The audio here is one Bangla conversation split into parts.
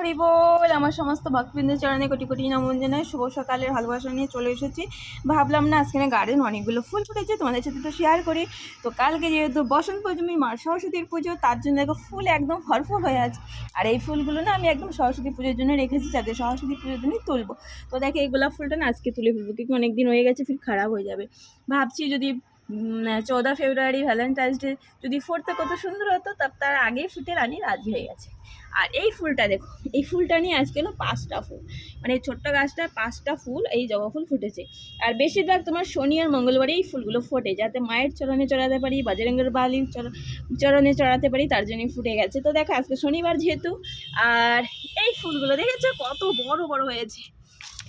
হরি বল। আমার সমস্ত ভক্তবৃন্দের চরণে কোটি কোটি নমন জানাই। শুভ সকালের ভালোবাসা নিয়ে চলে এসেছি। ভাবলাম না আজকে গার্ডেন অনেকগুলো ফুল ফুটেছে, তোমাদের সাথে তো শেয়ার করি। তো কালকে যেহেতু বসন্ত পঞ্চমী, মা সরস্বতীর পুজো, তার জন্য দেখো ফুল একদম ভরপুর হয়ে আছে। আর এই ফুলগুলো না আমি একদম সরস্বতী পুজোর জন্য রেখেছি, যাতে সরস্বতী পুজোর জন্যই তুলবো। তো দেখো এই গোলাপ ফুলটা না আজকে তুলে ফেলবো, কিন্তু অনেকদিন হয়ে গেছে, ফির খারাপ হয়ে যাবে। ভাবছি যদি 14 ফেব্রুয়ারি ভ্যালেন্টাইন্স ডে যদি ফুটতে কত সুন্দর হতো, তার আগেই ফুটে রানী রাজি হয়ে গেছে। আর এই ফুলটা দেখো, এই ফুলটা নিয়ে আজকে হলো 5টা ফুল, মানে এই ছোট্ট গাছটায় 5টা ফুল, এই জবা ফুল ফুটেছে। আর বেশিরভাগ তোমার শনি আর মঙ্গলবারে এই ফুলগুলো ফোটে, যাতে মায়ের চরণে চড়াতে পারি, বজরঙ্গের বালির চরণে চড়াতে পারি, তার জন্যই ফুটে গেছে। তো দেখো আজকে শনিবার যেহেতু, আর এই ফুলগুলো দেখেছো কত বড় বড় হয়েছে।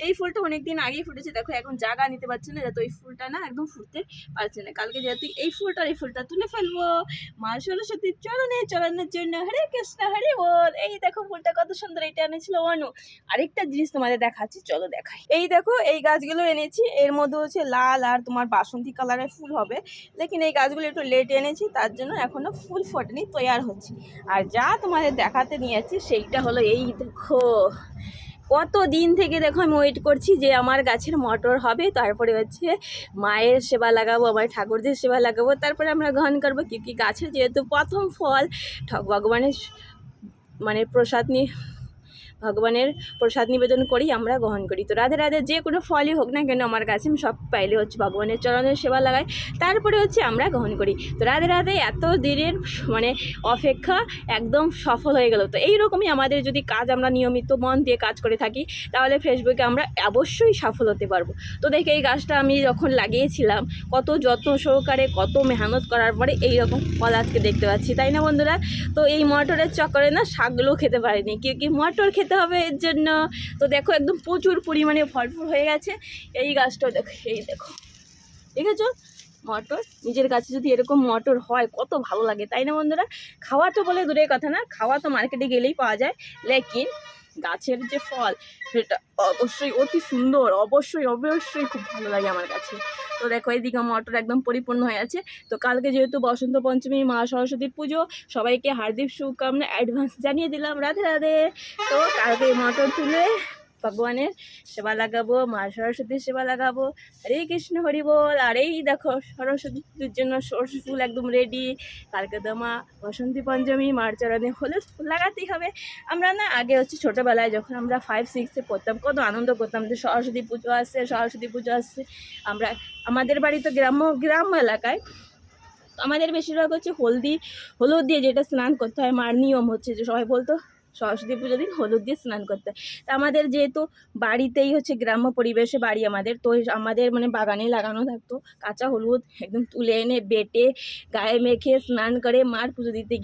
এই ফুলটা অনেকদিন আগেই ফুটেছে, দেখো এখন জায়গা নিতে পারছে না, যাতে ওই ফুলটা না একদম ফুটতে পারছে না। কালকে যেহেতু এই ফুলটা তুলে ফেলবো মা সরস্বতীর চরণে চড়ানোর জন্য। হরে কৃষ্ণ হরে বল। এই দেখো ফুলটা কত সুন্দর, এটা এনেছিল অনু। আরেকটা জিনিস তোমাদের দেখাচ্ছি, চলো দেখাই। এই দেখো এই গাছগুলো এনেছি, এর মধ্যে হচ্ছে লাল আর তোমার বাসন্তী কালারের ফুল হবে, লেকিন এই গাছগুলো একটু লেট এনেছি, তার জন্য এখনো ফুল ফোটেনি, তৈয়ার হচ্ছে। আর যা তোমাদের দেখাতে নিয়েছি সেইটা হলো এই দেখো, কত দিন থেকে দেখো আমি ওয়েট করছি যে আমার গাছের মটর হবে, তারপরে হচ্ছে মায়ের সেবা লাগাবো, আমার ঠাকুরদের সেবা লাগাবো, তারপরে আমরা গ্রহণ করবো। কি গাছের যেহেতু প্রথম ফল, ভগবানের মানে ভগবানের প্রসাদ নিবেদন করি, আমরা গ্রহণ করি। তো রাধে রাধে, যে কোনো ফলই হোক না কেন আমার কাছে আমি সব পাইলে হচ্ছে ভগবানের চরণের সেবা লাগাই, তারপরে হচ্ছে আমরা গ্রহণ করি। তো রাধে রাধে, এত দিনের মানে অপেক্ষা একদম সফল হয়ে গেল। তো এইরকমই আমাদের যদি কাজ আমরা নিয়মিত মন দিয়ে কাজ করে থাকি, তাহলে ফেসবুকে আমরা অবশ্যই সফল হতে পারবো। তো দেখে এই গাছটা আমি যখন লাগিয়েছিলাম, কত যত্ন সহকারে, কত মেহনত করার পরে এইরকম ফল আজকে দেখতে পাচ্ছি, তাই না বন্ধুরা? তো এই মটরের চক্করে না শাকগুলো খেতে পারিনি, কি মটর খেতে হবে এর জন্য। তো দেখো একদম প্রচুর পরিমাণে ভরপুর হয়ে গেছে এই গাছটাও। দেখো এই দেখো, ঠিক আছে মটর, নিজের গাছে যদি এরকম মটর হয় কত ভালো লাগে, তাই না বন্ধুরা? খাওয়া তো বলে দূরের কথা না, খাওয়া তো মার্কেটে গেলেই পাওয়া যায়, লেকিন গাছের যে ফল সেটা অবশ্যই অতি সুন্দর, অবশ্যই অবশ্যই খুব ভালো লাগে আমার কাছে। তো দেখো এইদিকে মটর একদম পরিপূর্ণ হয়ে আছে। তো কালকে যেহেতু বসন্ত পঞ্চমী, মা সরস্বতীর পুজো, সবাইকে হার্দিক শুভকামনা অ্যাডভান্স জানিয়ে দিলাম, রাধে রাধে। তো কালকে মটর তুলে ভগবানের সেবা লাগাবো, মা সরস্বতীর সেবা লাগাবো। হরে কৃষ্ণ হরি বল। আর এই দেখো সরস্বতীর জন্য সরস্বতী ফুল একদম রেডি। কালকে তো মা বসন্তী পঞ্চমী, মার চরণে হলুদ ফুল লাগাতেই হবে। আমরা না আগে হচ্ছে ছোটোবেলায় যখন আমরা 5-6-এ পড়তাম, কত আনন্দ করতাম যে সরস্বতী পুজো আসছে, সরস্বতী পুজো আসছে। আমাদের বাড়ি তো গ্রাম এলাকায়, আমাদের বেশিরভাগ হচ্ছে হলুদ দিয়ে যেটা স্নান করতে হয়, মার নিয়ম হচ্ছে যে সবাই বলতো সরস্বতী পুজোর দিন হলুদ দিয়ে স্নান করতে। তা আমাদের যেহেতু বাড়িতেই হচ্ছে গ্রাম্য পরিবেশে বাড়ি আমাদের, তো আমাদের মানে বাগানে লাগানো থাকতো কাঁচা হলুদ, একদম তুলে এনে বেটে গায়ে মেখে স্নান করে মার পুজো দিতে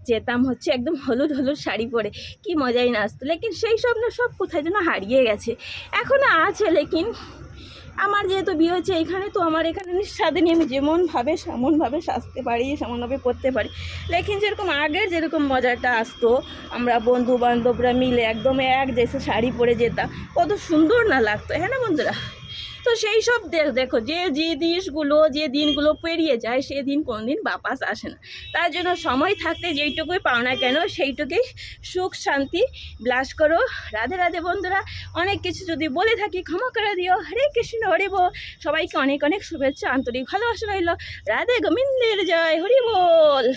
যেতাম হচ্ছে একদম হলুদ শাড়ি পরে, কি মজাই না আসতো। লেকিন সেই সব না, সব কোথায় যেন হারিয়ে গেছে। এখনও আছে, লেকিন আমার যেহেতু বিয়ে হচ্ছে এখানে, তো আমার এখানে সাথে নিয়ে আমি সেমনভাবে সাজতে পারি, সেমনভাবে করতে পারি। লেকিন যেরকম আগের যেরকম মজাটা আসতো, আমরা বন্ধু বান্ধবরা মিলে একদম এক দেশে শাড়ি পরে যেতাম, কত সুন্দর না লাগতো, হ্যাঁ না বন্ধুরা? তো সেই সব দেখো, যে দিনগুলো পেরিয়ে যায়, সেই দিন কোনো দিন বাপাস আসে না। তার জন্য সময় থাকতে যেইটুকুই পাও না কেন, সেইটুকুই সুখ শান্তি বিলাস করো। রাধে রাধে বন্ধুরা। অনেক কিছু যদি বলে থাকি ক্ষমা করে দিও। হরে কৃষ্ণ হরি বল। সবাইকে অনেক অনেক শুভেচ্ছা, আন্তরিক ভালোবাসা রইল। রাধে গোবিন্দের জয়, হরি বল।